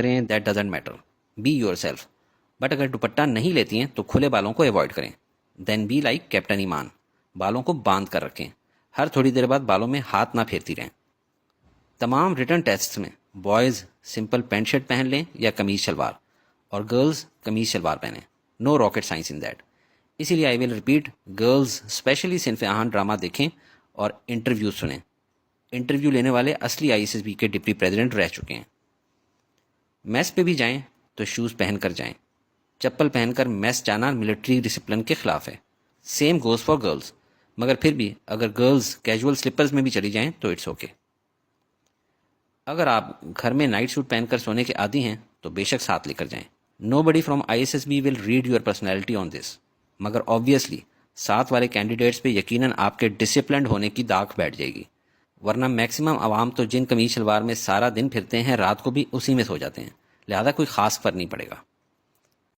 کریں that doesn't matter, be yourself. But اگر دوپٹہ نہیں لیتی ہیں تو کھلے بالوں کو ایوائڈ کریں. دین بی لائک کیپٹن ایمان، بالوں کو باندھ کر رکھیں، ہر تھوڑی دیر بعد بالوں میں ہاتھ نہ پھیرتی رہیں. تمام ریٹن ٹیسٹ میں بوائز سمپل پینٹ شرٹ پہن لیں یا قمیض شلوار، اور گرلز قمیض شلوار پہنیں. نو راکٹ سائنس ان دیٹ. اسی لیے آئی ول ریپیٹ، گرلز اسپیشلی صنف آہن ڈرامہ دیکھیں اور انٹرویو سنیں. انٹرویو لینے والے اصلی آئی ایس ایس بی کے ڈپٹی پریزیڈنٹ رہ چکے ہیں. میس پہ بھی جائیں تو شوز پہن کر جائیں. چپل پہن کر میس جانا ملٹری ڈسپلن کے خلاف ہے. Same goes for girls. مگر پھر بھی اگر گرلز کیجول سلپرز میں بھی چلی جائیں تو اٹس اوکے. اگر آپ گھر میں نائٹ سوٹ پہن کر سونے کے عادی ہیں تو بے شک ساتھ لے کر جائیں. Nobody from I S S B will read your personality on this. مگر آبویسلی ساتھ والے کینڈیڈیٹس پہ یقیناً آپ کے ڈسپلنڈ ہونے کی داغ بیٹھ جائے گی. ورنہ میکسیمم عوام تو جن قمیض شلوار میں سارا دن پھرتے ہیں رات کو بھی اسی میں سو جاتے ہیں، لہذا کوئی خاص فرق نہیں پڑے گا.